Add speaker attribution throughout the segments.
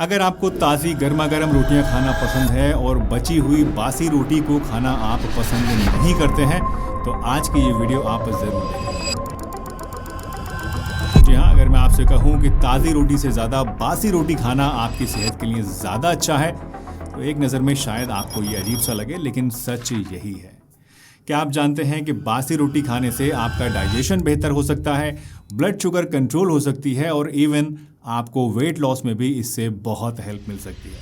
Speaker 1: अगर आपको ताज़ी गर्मा गर्म रोटियां खाना पसंद है और बची हुई बासी रोटी को खाना आप पसंद नहीं करते हैं तो आज की ये वीडियो आप ज़रूर देखें। जी हाँ, अगर मैं आपसे कहूँ कि ताज़ी रोटी से ज़्यादा बासी रोटी खाना आपकी सेहत के लिए ज़्यादा अच्छा है तो एक नज़र में शायद आपको ये अजीब सा लगे, लेकिन सच यही है। क्या आप जानते हैं कि बासी रोटी खाने से आपका डाइजेशन बेहतर हो सकता है, ब्लड शुगर कंट्रोल हो सकती है और इवन आपको वेट लॉस में भी इससे बहुत हेल्प मिल सकती है।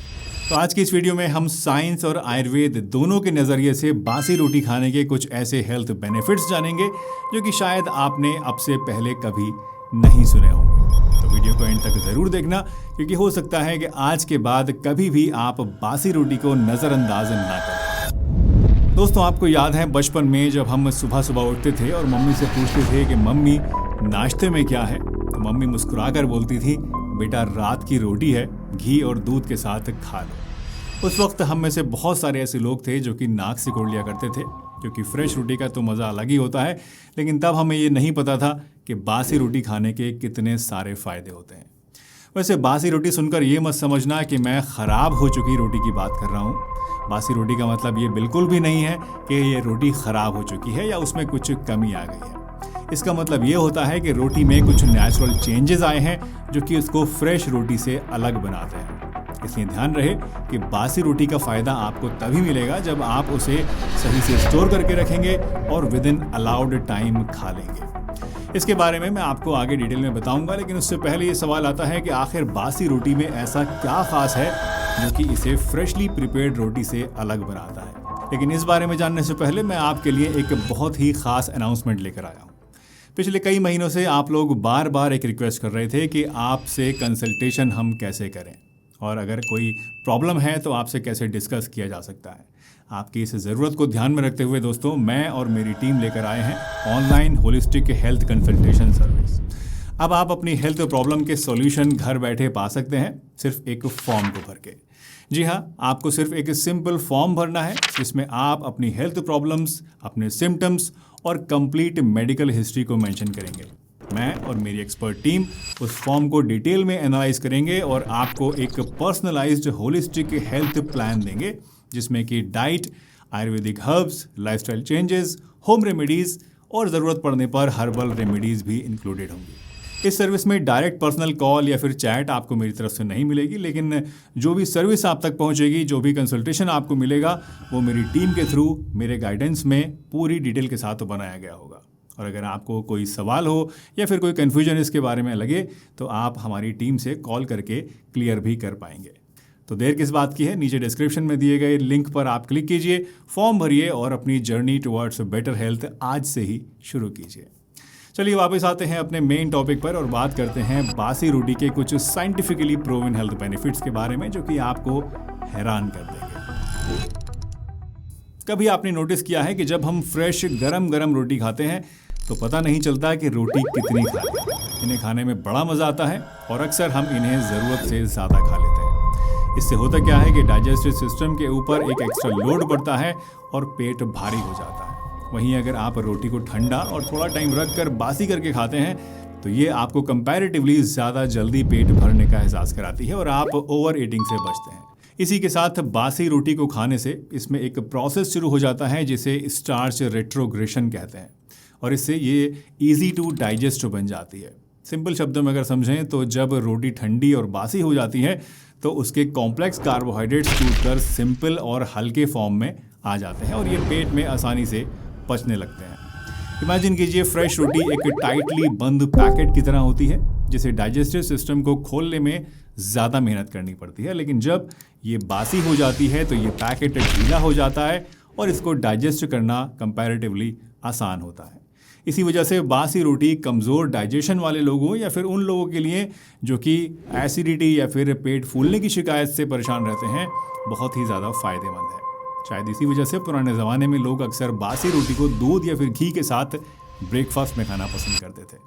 Speaker 1: तो आज की इस वीडियो में हम साइंस और आयुर्वेद दोनों के नज़रिए से बासी रोटी खाने के कुछ ऐसे हेल्थ बेनिफिट्स जानेंगे जो कि शायद आपने अब से पहले कभी नहीं सुने होंगे। तो वीडियो को एंड तक ज़रूर देखना, क्योंकि हो सकता है कि आज के बाद कभी भी आप बासी रोटी को नज़रअंदाज ना करें। दोस्तों, आपको याद है बचपन में जब हम सुबह सुबह उठते थे और मम्मी से पूछते थे कि मम्मी नाश्ते में क्या है, तो मम्मी मुस्कुराकर बोलती थी, बेटा रात की रोटी है, घी और दूध के साथ खा लो। उस वक्त हम में से बहुत सारे ऐसे लोग थे जो कि नाक सिकोड़ लिया करते थे, क्योंकि फ्रेश रोटी का तो मज़ा अलग ही होता है, लेकिन तब हमें ये नहीं पता था कि बासी रोटी खाने के कितने सारे फ़ायदे होते हैं। वैसे बासी रोटी सुनकर ये मत समझना कि मैं ख़राब हो चुकी रोटी की बात कर रहा हूँ। बासी रोटी का मतलब ये बिल्कुल भी नहीं है कि ये रोटी ख़राब हो चुकी है या उसमें कुछ कमी आ गई है। इसका मतलब ये होता है कि रोटी में कुछ नेचुरल चेंजेस आए हैं जो कि उसको फ्रेश रोटी से अलग बनाते हैं। इसलिए ध्यान रहे कि बासी रोटी का फ़ायदा आपको तभी मिलेगा जब आप उसे सही से स्टोर करके रखेंगे और विद इन अलाउड टाइम खा लेंगे। इसके बारे में मैं आपको आगे डिटेल में बताऊंगा, लेकिन उससे पहले ये सवाल आता है कि आखिर बासी रोटी में ऐसा क्या खास है जो कि इसे फ्रेशली प्रिपेयर्ड रोटी से अलग बनाता है। लेकिन इस बारे में जानने से पहले मैं आपके लिए एक बहुत ही खास अनाउंसमेंट लेकर आया हूँ। पिछले कई महीनों से आप लोग बार बार एक रिक्वेस्ट कर रहे थे कि आपसे कंसल्टेशन हम कैसे करें और अगर कोई प्रॉब्लम है तो आपसे कैसे डिस्कस किया जा सकता है। आपकी इस ज़रूरत को ध्यान में रखते हुए दोस्तों, मैं और मेरी टीम लेकर आए हैं online holistic health consultation service. अब आप अपनी हेल्थ प्रॉब्लम के सॉल्यूशन घर बैठे पा सकते हैं, सिर्फ एक फॉर्म को भर के। जी हाँ, आपको सिर्फ एक सिंपल फॉर्म भरना है जिसमें आप अपनी हेल्थ प्रॉब्लम्स, अपने सिम्टम्स और कंप्लीट मेडिकल हिस्ट्री को मेंशन करेंगे। मैं और मेरी एक्सपर्ट टीम उस फॉर्म को डिटेल में एनालाइज करेंगे और आपको एक पर्सनलाइज्ड होलिस्टिक हेल्थ प्लान देंगे जिसमें कि diet, Ayurvedic herbs, lifestyle changes, home remedies और ज़रूरत पड़ने पर हर्बल रेमेडीज़ भी इंक्लूडेड होंगी। इस सर्विस में डायरेक्ट पर्सनल कॉल या फिर चैट आपको मेरी तरफ से नहीं मिलेगी, लेकिन जो भी सर्विस आप तक पहुंचेगी, जो भी कंसल्टेशन आपको मिलेगा, वो मेरी टीम के थ्रू मेरे गाइडेंस में पूरी डिटेल के साथ बनाया गया होगा। और अगर आपको कोई सवाल हो या फिर कोई कन्फ्यूजन इसके बारे में लगे तो आप हमारी टीम से कॉल करके क्लियर भी कर पाएंगे। तो देर किस बात की है, नीचे डिस्क्रिप्शन में दिए गए लिंक पर आप क्लिक कीजिए, फॉर्म भरिए और अपनी जर्नी टुवर्ड्स बेटर हेल्थ आज से ही शुरू कीजिए। चलिए वापस आते हैं अपने मेन टॉपिक पर और बात करते हैं बासी रोटी के कुछ साइंटिफिकली प्रूवन हेल्थ बेनिफिट्स के बारे में जो कि आपको हैरान कर देंगे। कभी आपने नोटिस किया है कि जब हम फ्रेश गरम गरम रोटी खाते हैं तो पता नहीं चलता कि रोटी कितनी खा ली। इन्हें खाने में बड़ा मज़ा आता है और अक्सर हम इन्हें ज़रूरत से ज़्यादा खा लेते हैं। इससे होता क्या है कि डाइजेस्टिव सिस्टम के ऊपर एक एक्स्ट्रा लोड पड़ता है और पेट भारी हो जाता है। वहीं अगर आप रोटी को ठंडा और थोड़ा टाइम रख कर बासी करके खाते हैं तो ये आपको कंपैरेटिवली ज़्यादा जल्दी पेट भरने का एहसास कराती है और आप ओवर ईटिंग से बचते हैं। इसी के साथ बासी रोटी को खाने से इसमें एक प्रोसेस शुरू हो जाता है जिसे स्टार्च रेट्रोग्रेशन कहते हैं और इससे ये ईजी टू डाइजेस्ट बन जाती है। सिंपल शब्दों में अगर समझें तो जब रोटी ठंडी और बासी हो जाती है तो उसके कॉम्प्लेक्स कार्बोहाइड्रेट्स टूटकर सिंपल और हल्के फॉर्म में आ जाते हैं और ये पेट में आसानी से पचने लगते हैं। इमेजिन कीजिए फ्रेश रोटी एक टाइटली बंद पैकेट की तरह होती है जिसे डाइजेस्टिव सिस्टम को खोलने में ज़्यादा मेहनत करनी पड़ती है, लेकिन जब ये बासी हो जाती है तो ये पैकेट ढीला हो जाता है और इसको डाइजेस्ट करना कंपैरेटिवली आसान होता है। इसी वजह से बासी रोटी कमज़ोर डाइजेशन वाले लोगों या फिर उन लोगों के लिए जो कि एसिडिटी या फिर पेट फूलने की शिकायत से परेशान रहते हैं बहुत ही ज़्यादा फ़ायदेमंद है। शायद इसी वजह से पुराने ज़माने में लोग अक्सर बासी रोटी को दूध या फिर घी के साथ ब्रेकफास्ट में खाना पसंद करते थे।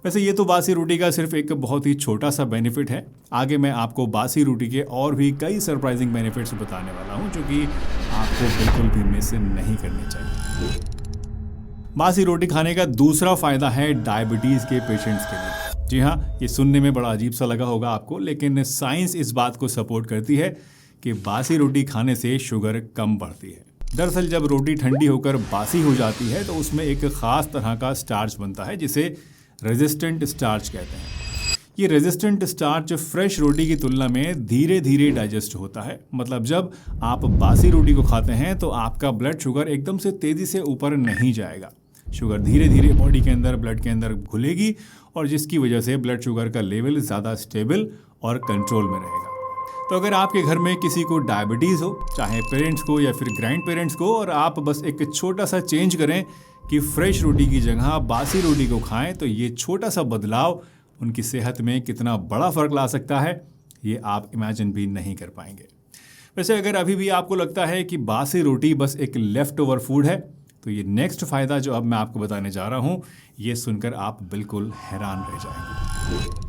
Speaker 1: वैसे ये तो बासी रोटी का सिर्फ एक बहुत ही छोटा सा बेनिफिट है। आगे मैं आपको बासी रोटी के और भी कई सरप्राइजिंग बेनिफिट्स बताने वाला हूँ जो कि आपको बिल्कुल भी मिस नहीं करने चाहिए। बासी रोटी खाने का दूसरा फ़ायदा है डायबिटीज़ के पेशेंट्स के लिए। जी हाँ, ये सुनने में बड़ा अजीब सा लगा होगा आपको, लेकिन साइंस इस बात को सपोर्ट करती है कि बासी रोटी खाने से शुगर कम बढ़ती है। दरअसल जब रोटी ठंडी होकर बासी हो जाती है तो उसमें एक ख़ास तरह का स्टार्च बनता है जिसे रेजिस्टेंट स्टार्च कहते हैं। ये रेजिस्टेंट स्टार्च फ्रेश रोटी की तुलना में धीरे धीरे डाइजेस्ट होता है। मतलब जब आप बासी रोटी को खाते हैं तो आपका ब्लड शुगर एकदम से तेज़ी से ऊपर नहीं जाएगा। शुगर धीरे धीरे बॉडी के अंदर, ब्लड के अंदर घुलेगी और जिसकी वजह से ब्लड शुगर का लेवल ज़्यादा स्टेबल और कंट्रोल में रहेगा। तो अगर आपके घर में किसी को डायबिटीज़ हो, चाहे पेरेंट्स को या फिर ग्रैंड पेरेंट्स को, और आप बस एक छोटा सा चेंज करें कि फ्रेश रोटी की जगह बासी रोटी को खाएं, तो ये छोटा सा बदलाव उनकी सेहत में कितना बड़ा फ़र्क ला सकता है ये आप इमेजिन भी नहीं कर पाएंगे। वैसे अगर अभी भी आपको लगता है कि बासी रोटी बस एक लेफ़्ट ओवर फूड है, तो ये नेक्स्ट फ़ायदा जो अब मैं आपको बताने जा रहा हूँ, ये सुनकर आप बिल्कुल हैरान रह जाएंगे।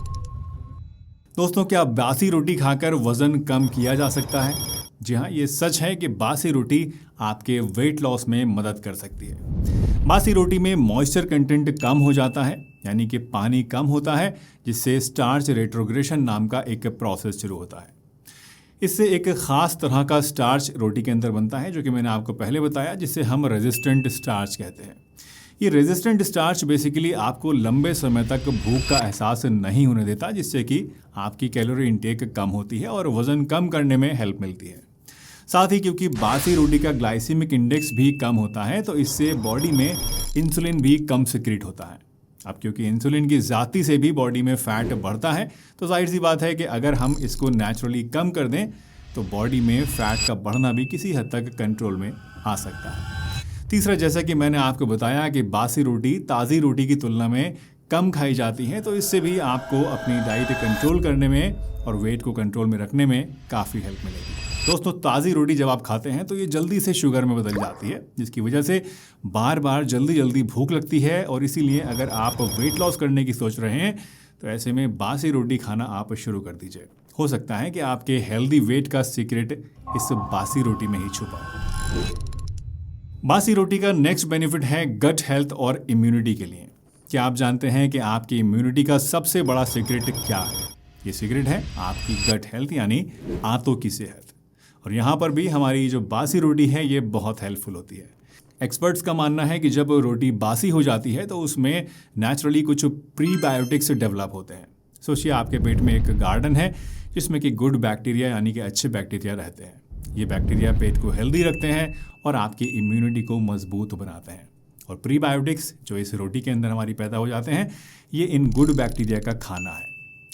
Speaker 1: दोस्तों, क्या बासी रोटी खाकर वज़न कम किया जा सकता है? जी हाँ, ये सच है कि बासी रोटी आपके वेट लॉस में मदद कर सकती है। बासी रोटी में मॉइस्चर कंटेंट कम हो जाता है, यानी कि पानी कम होता है, जिससे स्टार्च रेट्रोग्रेशन नाम का एक प्रोसेस शुरू होता है। इससे एक ख़ास तरह का स्टार्च रोटी के अंदर बनता है, जो कि मैंने आपको पहले बताया, जिसे हम रेजिस्टेंट स्टार्च कहते हैं। ये रेजिस्टेंट स्टार्च बेसिकली आपको लंबे समय तक भूख का एहसास नहीं होने देता, जिससे कि आपकी कैलोरी इंटेक कम होती है और वज़न कम करने में हेल्प मिलती है। साथ ही क्योंकि बासी रोटी का ग्लाइसेमिक इंडेक्स भी कम होता है, तो इससे बॉडी में इंसुलिन भी कम सिक्रीट होता है। अब क्योंकि इंसुलिन की ज़्यादती से भी बॉडी में फ़ैट बढ़ता है, तो जाहिर सी बात है कि अगर हम इसको नेचुरली कम कर दें तो बॉडी में फ़ैट का बढ़ना भी किसी हद तक कंट्रोल में आ सकता है। तीसरा, जैसा कि मैंने आपको बताया कि बासी रोटी ताज़ी रोटी की तुलना में कम खाई जाती है, तो इससे भी आपको अपनी डाइट कंट्रोल करने में और वेट को कंट्रोल में रखने में काफ़ी हेल्प मिलेगी। दोस्तों, ताज़ी रोटी जब आप खाते हैं तो ये जल्दी से शुगर में बदल जाती है, जिसकी वजह से बार बार जल्दी भूख लगती है, और इसीलिए अगर आप वेट लॉस करने की सोच रहे हैं तो ऐसे में बासी रोटी खाना आप शुरू कर दीजिए। हो सकता है कि आपके हेल्दी वेट का सीक्रेट इस बासी रोटी में ही छुपा हो। बासी रोटी का नेक्स्ट बेनिफिट है गट हेल्थ और इम्यूनिटी के लिए। क्या आप जानते हैं कि आपकी इम्यूनिटी का सबसे बड़ा सीक्रेट क्या है? ये सीक्रेट है आपकी गट हेल्थ, यानी आंतों की सेहत। और यहाँ पर भी हमारी जो बासी रोटी है ये बहुत हेल्पफुल होती है। एक्सपर्ट्स का मानना है कि जब रोटी बासी हो जाती है तो उसमें नेचुरली कुछ प्रीबायोटिक्स डेवलप होते हैं। सोचिए आपके पेट में एक गार्डन है जिसमें कि गुड बैक्टीरिया, यानी कि अच्छे बैक्टीरिया रहते हैं। ये बैक्टीरिया पेट को हेल्दी रखते हैं और आपकी इम्यूनिटी को मजबूत बनाते हैं। और प्रीबायोटिक्स जो इस रोटी के अंदर हमारी पैदा हो जाते हैं, ये इन गुड बैक्टीरिया का खाना है।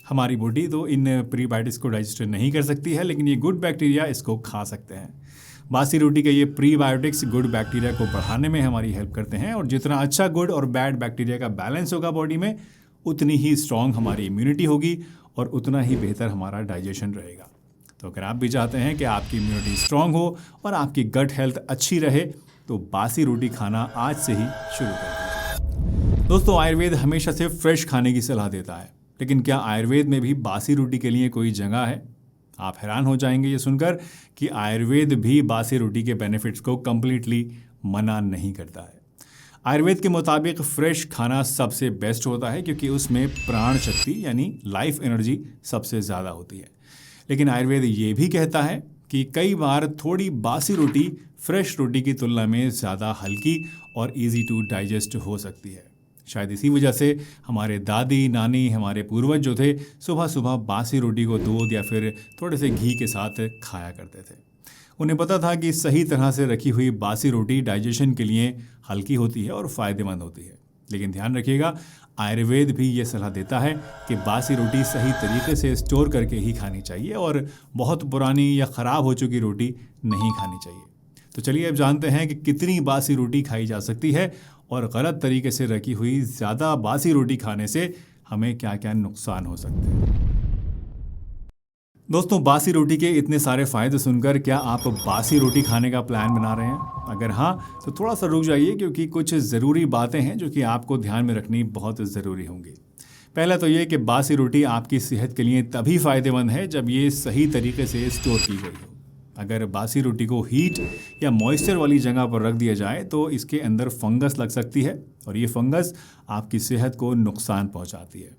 Speaker 1: हमारी बॉडी तो इन प्रीबायोटिक्स को डाइजेस्ट नहीं कर सकती है, लेकिन ये गुड बैक्टीरिया इसको खा सकते हैं। बासी रोटी के ये प्रीबायोटिक्स गुड बैक्टीरिया को बढ़ाने में हमारी हेल्प करते हैं, और जितना अच्छा गुड और बैड बैक्टीरिया का बैलेंस होगा बॉडी में, उतनी ही स्ट्रॉन्ग हमारी इम्यूनिटी होगी और उतना ही बेहतर हमारा डाइजेशन रहेगा। तो अगर आप भी चाहते हैं कि आपकी इम्यूनिटी स्ट्रॉन्ग हो और आपकी गट हेल्थ अच्छी रहे, तो बासी रोटी खाना आज से ही शुरू कर दीजिए। दोस्तों, आयुर्वेद हमेशा से फ्रेश खाने की सलाह देता है, लेकिन क्या आयुर्वेद में भी बासी रोटी के लिए कोई जगह है? आप हैरान हो जाएंगे ये सुनकर कि आयुर्वेद भी बासी रोटी के बेनिफिट्स को कंप्लीटली मना नहीं करता है। आयुर्वेद के मुताबिक फ्रेश खाना सबसे बेस्ट होता है, क्योंकि उसमें प्राण शक्ति यानी लाइफ एनर्जी सबसे ज़्यादा होती है। लेकिन आयुर्वेद ये भी कहता है कि कई बार थोड़ी बासी रोटी फ्रेश रोटी की तुलना में ज़्यादा हल्की और इजी टू डाइजेस्ट हो सकती है। शायद इसी वजह से हमारे दादी नानी, हमारे पूर्वज जो थे, सुबह सुबह बासी रोटी को दूध या फिर थोड़े से घी के साथ खाया करते थे। उन्हें पता था कि सही तरह से रखी हुई बासी रोटी डाइजेशन के लिए हल्की होती है और फ़ायदेमंद होती है। लेकिन ध्यान रखिएगा, आयुर्वेद भी ये सलाह देता है कि बासी रोटी सही तरीके से स्टोर करके ही खानी चाहिए और बहुत पुरानी या ख़राब हो चुकी रोटी नहीं खानी चाहिए। तो चलिए अब जानते हैं कि कितनी बासी रोटी खाई जा सकती है और गलत तरीके से रखी हुई ज़्यादा बासी रोटी खाने से हमें क्या क्या नुकसान हो सकते हैं। दोस्तों, बासी रोटी के इतने सारे फ़ायदे सुनकर क्या आप बासी रोटी खाने का प्लान बना रहे हैं? अगर हाँ, तो थोड़ा सा रुक जाइए, क्योंकि कुछ ज़रूरी बातें हैं जो कि आपको ध्यान में रखनी बहुत ज़रूरी होंगी। पहला तो ये कि बासी रोटी आपकी सेहत के लिए तभी फ़ायदेमंद है जब ये सही तरीके से स्टोर की गई हो। अगर बासी रोटी को हीट या मॉइस्चर वाली जगह पर रख दिया जाए तो इसके अंदर फंगस लग सकती है, और ये फंगस आपकी सेहत को नुकसान पहुंचाती है।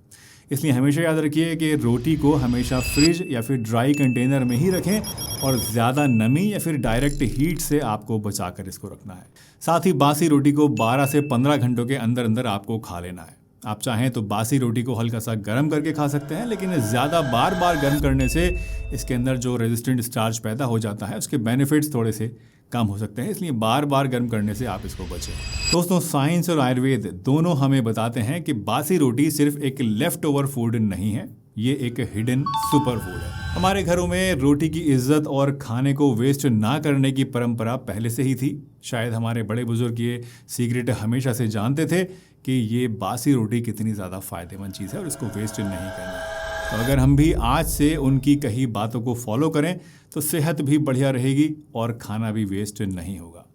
Speaker 1: इसलिए हमेशा याद रखिए कि रोटी को हमेशा फ्रिज या फिर ड्राई कंटेनर में ही रखें और ज़्यादा नमी या फिर डायरेक्ट हीट से आपको बचाकर इसको रखना है। साथ ही बासी रोटी को 12 से 15 घंटों के अंदर अंदर आपको खा लेना है। आप चाहें तो बासी रोटी को हल्का सा गर्म करके खा सकते हैं, लेकिन ज़्यादा बार बार गर्म करने से इसके अंदर जो रेजिस्टेंट स्टार्च पैदा हो जाता है उसके बेनिफिट्स थोड़े से कम हो सकते हैं, इसलिए बार बार गर्म करने से आप इसको बचें। दोस्तों, साइंस और आयुर्वेद दोनों हमें बताते हैं कि बासी रोटी सिर्फ एक लेफ्ट ओवर फूड नहीं है, ये एक हिडन सुपर फूड है। हमारे घरों में रोटी की इज्जत और खाने को वेस्ट ना करने की परंपरा पहले से ही थी। शायद हमारे बड़े बुजुर्ग ये सीक्रेट हमेशा से जानते थे कि ये बासी रोटी कितनी ज़्यादा फायदेमंद चीज़ है और इसको वेस्ट नहीं करना है। तो अगर हम भी आज से उनकी कही बातों को फॉलो करें तो सेहत भी बढ़िया रहेगी और खाना भी वेस्ट नहीं होगा।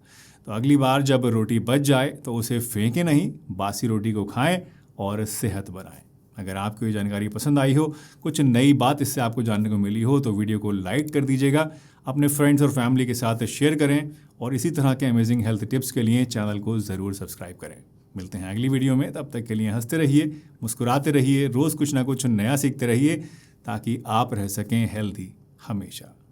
Speaker 1: तो अगली बार जब रोटी बच जाए तो उसे फेंकें नहीं, बासी रोटी को खाएं और सेहत बनाएं। अगर आपको ये जानकारी पसंद आई हो, कुछ नई बात इससे आपको जानने को मिली हो, तो वीडियो को लाइक कर दीजिएगा, अपने फ्रेंड्स और फैमिली के साथ शेयर करें और इसी तरह के अमेजिंग हेल्थ टिप्स के लिए चैनल को ज़रूर सब्सक्राइब करें। मिलते हैं अगली वीडियो में, तब तक के लिए हंसते रहिए, मुस्कुराते रहिए, रोज़ कुछ ना कुछ नया सीखते रहिए ताकि आप रह सकें हेल्दी हमेशा।